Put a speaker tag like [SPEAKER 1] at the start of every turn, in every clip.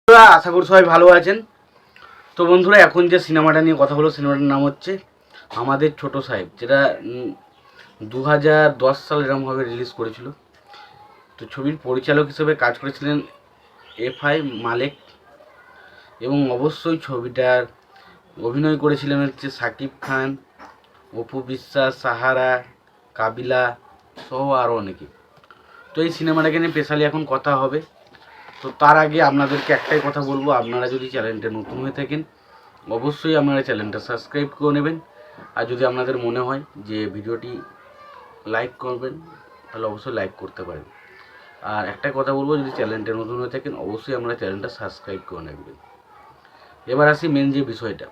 [SPEAKER 1] বন্ধুরা, আশা করি সবাই ভালো আছেন। তো বন্ধুরা, এখন যে সিনেমাটা নিয়ে কথা হলো, সিনেমাটার নাম হচ্ছে আমাদের ছোট সাহেব, যেটা 2010 সাল এরকমভাবে রিলিজ করেছিল। তো ছবির পরিচালক হিসেবে কাজ করেছিলেন এফআই মালেক, এবং অবশ্যই ছবিটার অভিনয় করেছিলেন হচ্ছে সাকিব খান, অপু বিশ্বাস, সাহারা, কাবিলা সহ আরও অনেকে। তো এই সিনেমাটাকে নিয়ে স্পেশালি এখন কথা হবে। তো তার আগে আপনাদেরকে একটাই কথা বলবো, আপনারা যদি চ্যানেলটা নতুন হয়ে থাকেন অবশ্যই আপনারা চ্যানেলটা সাবস্ক্রাইব করে নেবেন। আর যদি আপনাদের মনে হয় যে ভিডিওটি লাইক করবেন তাহলে অবশ্যই লাইক করতে পারেন। আর একটা কথা বলবো, যদি চ্যানেলটা নতুন হয়ে থাকেন অবশ্যই আপনারা চ্যানেলটা সাবস্ক্রাইব করে নেবেন। এবার আসি মেন যে বিষয়টা।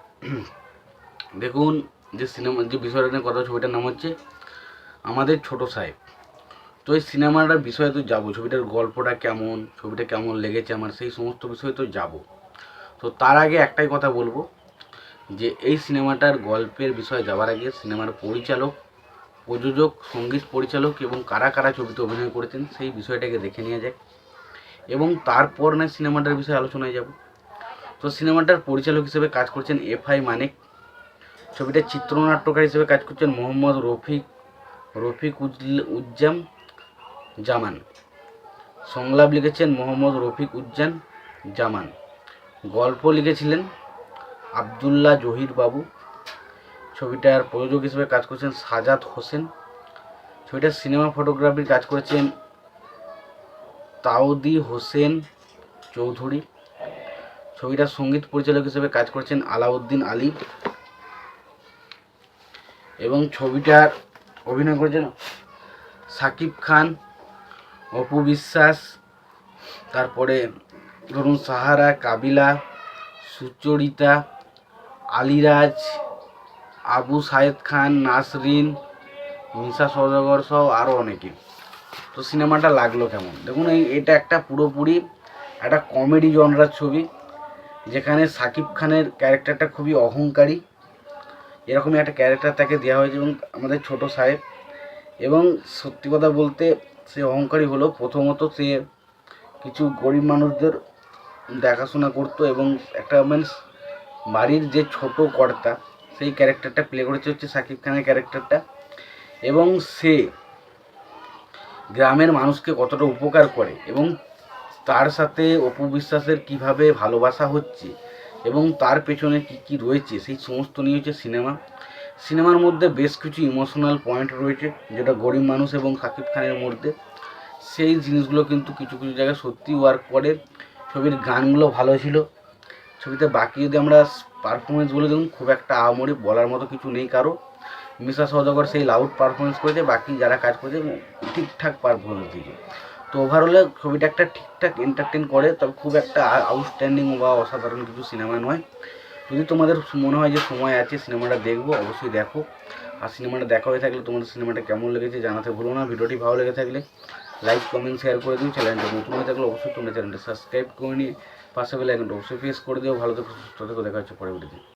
[SPEAKER 1] দেখুন, যে বিষয়টা নিয়ে কথা, ছবিটার নাম হচ্ছে আমাদের ছোট সাহেব। তো এই সিনেমাটার বিষয়ে তো যাবো, ছবিটার গল্পটা কেমন, ছবিটা কেমন লেগেছে আমার, সেই সমস্ত বিষয়ে তো যাবো। তো তার আগে একটাই কথা বলবো যে এই সিনেমাটার গল্পের বিষয়ে যাওয়ার আগে সিনেমার পরিচালক, প্রযোজক, সঙ্গীত পরিচালক এবং কারা কারা ছবিতে অভিনয় করেছেন সেই বিষয়টাকে দেখে নেওয়া যাক, এবং তারপর না সিনেমাটার বিষয়ে আলোচনায় যাব। তো সিনেমাটার পরিচালক হিসেবে কাজ করছেন এফআই মানিক। ছবিটার চিত্রনাট্যকার হিসেবে কাজ করছেন মোহাম্মদ রফিক উজ্জাম জামান। সংলাপ লিখেছেন মোহাম্মদ রফিক উজ্জান জামান। গল্প লিখেছিলেন আবদুল্লাহ জহির বাবু। ছবিটার প্রযোজক হিসেবে কাজ করছেন সাজাদ হোসেন। ছবিটার সিনেমা ফটোগ্রাফির কাজ করেছেন তাওদি হোসেন চৌধুরী। ছবিটার সঙ্গীত পরিচালক হিসেবে কাজ করছেন আলাউদ্দিন আলী, এবং ছবিটার অভিনয় করেছেন সাকিব খান, অপু বিশ্বাস, তারপরে ধরুন সাহারা, কাবিলা, সুচরিতা, আলিরাজ, আবু সায়েদ খান, নাসরিন, মিশা সওদাগর সহ আরও অনেকে। তো সিনেমাটা লাগলো কেমন? দেখুন, এটা একটা পুরোপুরি একটা কমেডি জনরার ছবি, যেখানে সাকিব খানের ক্যারেক্টারটা খুবই অহংকারী, এরকমই একটা ক্যারেক্টার তাকে দেওয়া হয়েছে এবং আমাদের ছোট সাহেব। এবং সত্যি কথা বলতে সে অহংকারী হলো, প্রথমত সে কিছু গরিব মানুষদের দেখাশোনা করতো, এবং একটা বাড়ির যে ছোট কর্তা সেই ক্যারেক্টারটা প্লে করেছে হচ্ছে সাকিব খানের ক্যারেক্টারটা। এবং সে গ্রামের মানুষকে কতটা উপকার করে, এবং তার সাথে অপু বিশ্বাসের কীভাবে ভালোবাসা হচ্ছে এবং তার পেছনে কী কী রয়েছে সেই সমস্ত নিয়ে হচ্ছে সিনেমার মধ্যে বেশ কিছু ইমোশনাল পয়েন্ট রয়েছে, যেটা গরিব মানুষ এবং সাকিব খানের মধ্যে, সেই জিনিসগুলো কিন্তু কিছু কিছু জায়গায় সত্যি ওয়ার্ক করে। ছবির গানগুলো ভালো ছিল। ছবিতে বাকি যদি আমরা পারফরমেন্সগুলো দেখুন, খুব একটা আহামরি বলার মতো কিছু নেই কারো। মিশা সওদাগর সেই লাউড পারফরমেন্স করেছে, বাকি যারা কাজ করেছে ঠিকঠাক পারফরমেন্স দিয়েছে। তো ওভারঅলে ছবিটা একটা ঠিকঠাক এন্টারটেন করে, তবে খুব একটা আউটস্ট্যান্ডিং বা অসাধারণ কিছু সিনেমা নয়। যদি তোমাদের মনে হয় যে সময় আছে সিনেমাটা দেখবো, অবশ্যই দেখো। আর সিনেমাটা দেখা হয়ে থাকলে তোমাদের সিনেমাটা কেমন লেগেছে জানাতে ভুলো না। ভিডিওটি ভালো লেগে থাকলে লাইক, কমেন্ট, শেয়ার করে দিও। চ্যানেলটা নতুন হয়ে থাকলে অবশ্যই তোমরা চ্যানেলটা সাবস্ক্রাইব করে নিয়ে পাশে বেল আইকনটা অবশ্যই প্রেস করে দিও। ভালো থেকো, সুস্থ থেকো, দেখা হচ্ছে পরে ভিডিওতে।